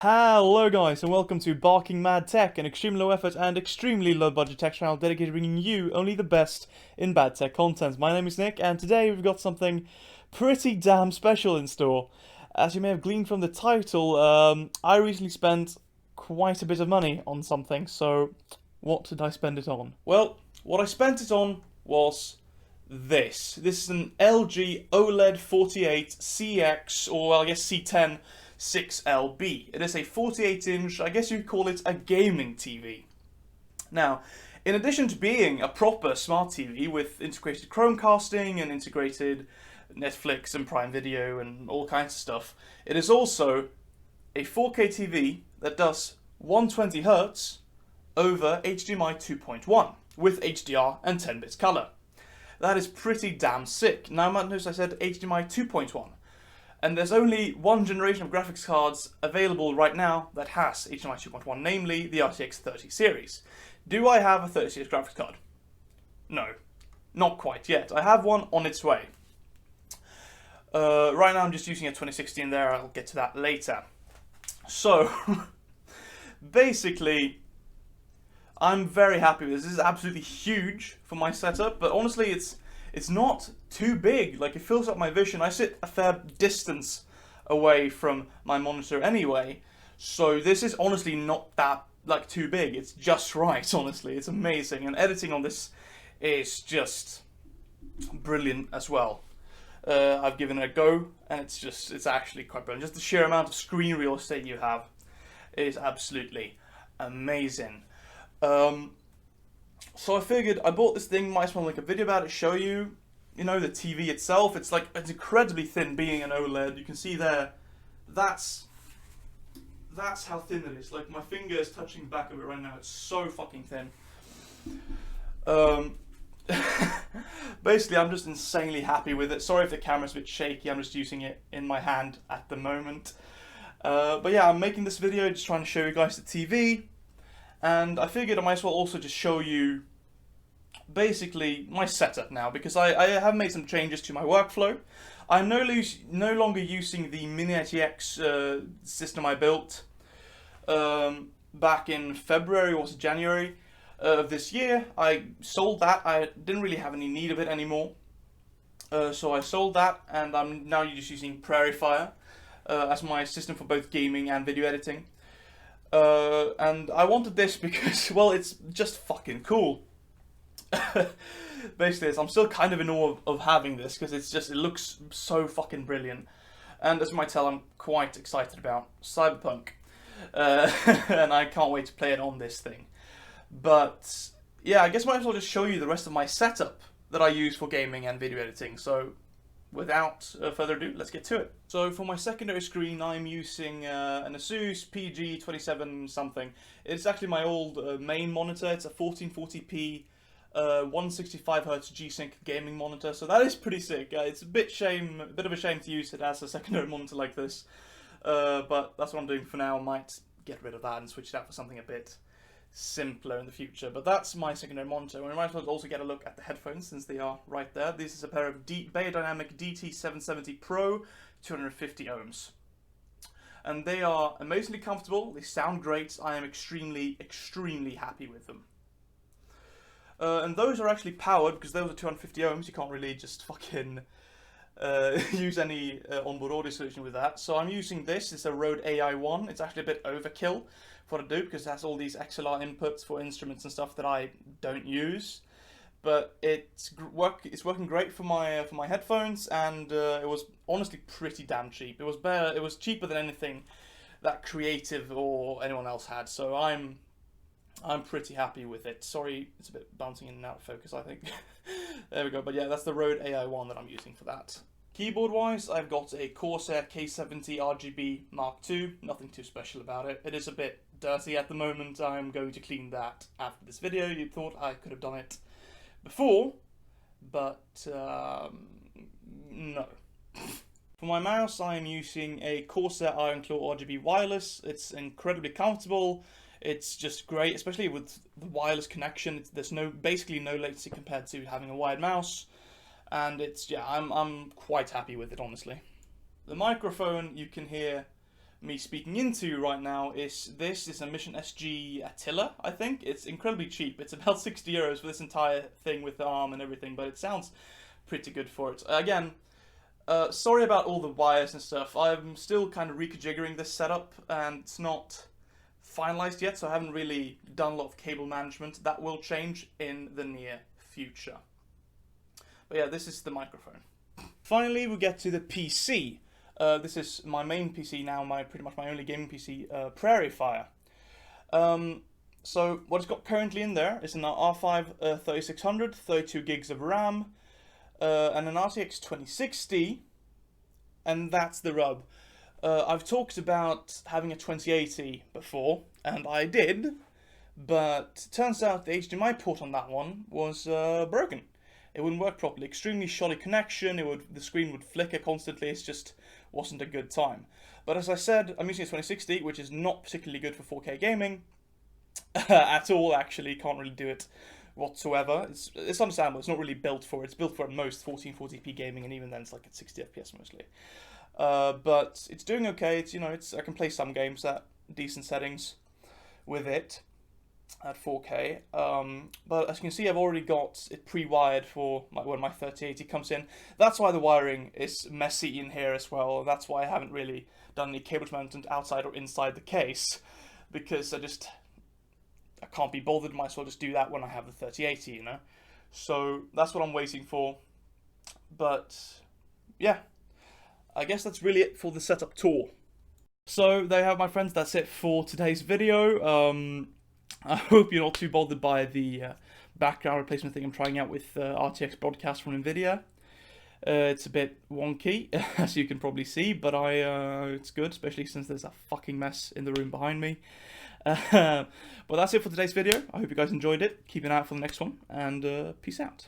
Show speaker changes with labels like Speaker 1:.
Speaker 1: Hello guys and welcome to BarkingMadTech, an extremely low effort and extremely low budget tech channel dedicated to bringing you only the best in bad tech content. My name is Nick and today we've got something pretty damn special in store. As you may have gleaned from the title, I recently spent quite a bit of money on something, so what did I spend it on? Well, what I spent it on was this. This is an LG OLED 48 CX, or well, I guess C10 6LB. It is a 48-inch, I guess you'd call it a gaming TV. Now, in addition to being a proper smart TV with integrated Chromecasting and integrated Netflix and Prime Video and all kinds of stuff, it is also a 4K TV that does 120Hz over HDMI 2.1 with HDR and 10-bit color. That is pretty damn sick. Now, notice I said HDMI 2.1. And there's only one generation of graphics cards available right now that has HDMI 2.1, namely the RTX 30 series. Do I have a 30 series graphics card? No, not quite yet. I have one on its way. Right now I'm just using a 2016 there, I'll get to that later. So, basically, I'm very happy with this. This is absolutely huge for my setup, but honestly it's not too big. Like, it fills up my vision. I sit a fair distance away from my monitor anyway, so this is honestly not that like too big. It's just right, honestly. It's amazing, and editing on this is just brilliant as well. I've given it a go, and it's actually quite brilliant. Just the sheer amount of screen real estate you have is absolutely amazing. So I figured I bought this thing, might as well make a video about it, show you, the TV itself. It's incredibly thin, being an OLED. You can see there, that's how thin it is. Like, my finger is touching the back of it right now. It's so fucking thin. Basically, I'm just insanely happy with it. Sorry if the camera's a bit shaky, I'm just using it in my hand at the moment. But yeah, I'm making this video just trying to show you guys the TV. And I figured I might as well also just show you basically my setup now, because I have made some changes to my workflow. I'm no longer using the Mini ITX system I built back in February or January of this year. I sold that. I didn't really have any need of it anymore. So I sold that, and I'm now just using Prairie Fire as my system for both gaming and video editing. And I wanted this because, well, it's just fucking cool. Basically, I'm still kind of in awe of having this, because it looks so fucking brilliant. And as you might tell, I'm quite excited about Cyberpunk. And I can't wait to play it on this thing. But, yeah, I guess I might as well just show you the rest of my setup that I use for gaming and video editing. So, without further ado, let's get to it. So for my secondary screen, I'm using an Asus PG27 something. It's actually my old main monitor. It's a 1440p 165Hz G-Sync gaming monitor, so that is pretty sick. It's a bit of a shame to use it as a secondary monitor like this, but that's what I'm doing for now. I might get rid of that and switch it out for something a bit simpler in the future, but that's my secondary monitor. And we might as well also get a look at the headphones, since they are right there. This is a pair of Beyerdynamic DT770 Pro 250 ohms, and they are amazingly comfortable. They sound great. I am extremely happy with them. And those are actually powered, because those are 250 ohms. You can't really just fucking use any onboard audio solution with that. So I'm using this. It's a Rode AI1. It's actually a bit overkill for what I do, because it has all these XLR inputs for instruments and stuff that I don't use. But it's working great for my headphones, and it was honestly pretty damn cheap. It was cheaper than anything that Creative or anyone else had. So I'm pretty happy with it. Sorry, it's a bit bouncing in and out of focus, I think. There we go. But yeah, that's the Rode AI1 that I'm using for that. Keyboard-wise, I've got a Corsair K70 RGB Mark II. Nothing too special about it. It is a bit dirty at the moment. I'm going to clean that after this video. You thought I could have done it before, but no. For my mouse, I am using a Corsair Ironclaw RGB wireless. It's incredibly comfortable. It's just great, especially with the wireless connection. There's basically no latency compared to having a wired mouse, and I'm quite happy with it, honestly. The microphone, you can hear me speaking into right now is this is a Mission SG Attila, I think. It's incredibly cheap. It's about 60 euros for this entire thing with the arm and everything, but it sounds pretty good for it. Again, sorry about all the wires and stuff. I'm still kind of reconfiguring this setup, and it's not finalized yet, so I haven't really done a lot of cable management. That will change in the near future. But yeah, this is the microphone. Finally, we get to the PC. This is my main PC now, pretty much my only gaming PC, Prairie Fire. So what it's got currently in there is an R5 3600, 32 gigs of RAM, and an RTX 2060, and that's the rub. I've talked about having a 2080 before, and I did, but turns out the HDMI port on that one was broken. It wouldn't work properly. Extremely shoddy connection. The screen would flicker constantly. It just wasn't a good time. But as I said, I'm using a 2060, which is not particularly good for 4K gaming at all. Actually, can't really do it whatsoever. It's understandable. It's not really built for it. It's built for at most 1440p gaming, and even then, it's like at 60 FPS mostly. But it's doing okay. I can play some games at decent settings with it at 4K, but as you can see, I've already got it pre-wired for when my 3080 comes in. That's why the wiring is messy in here as well. That's why I haven't really done any cable management outside or inside the case, because I can't be bothered. Might as well just do that when I have the 3080, you know. So that's what I'm waiting for. But yeah, I guess that's really it for the setup tour. So there you have, my friends. That's it for today's video. I hope you're not too bothered by the background replacement thing I'm trying out with RTX broadcast from NVIDIA. It's a bit wonky, as you can probably see, but it's good, especially since there's a fucking mess in the room behind me. But that's it for today's video. I hope you guys enjoyed it. Keep an eye out for the next one, and peace out.